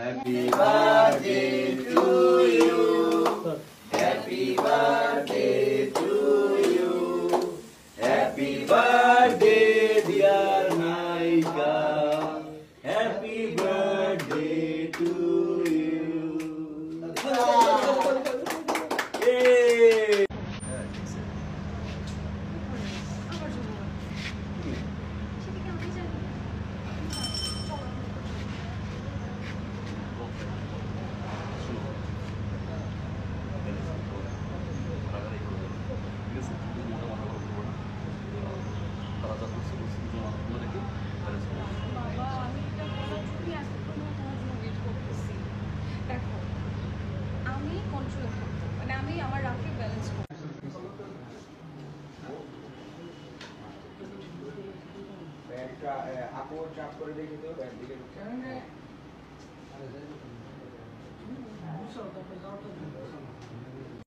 Happy birthday to you. Happy birthday to you. Happy birthday, dear Naika. Happy birthday to you. Yay! আমি আমার Rafi balance আপু চাপ করে দেখি তো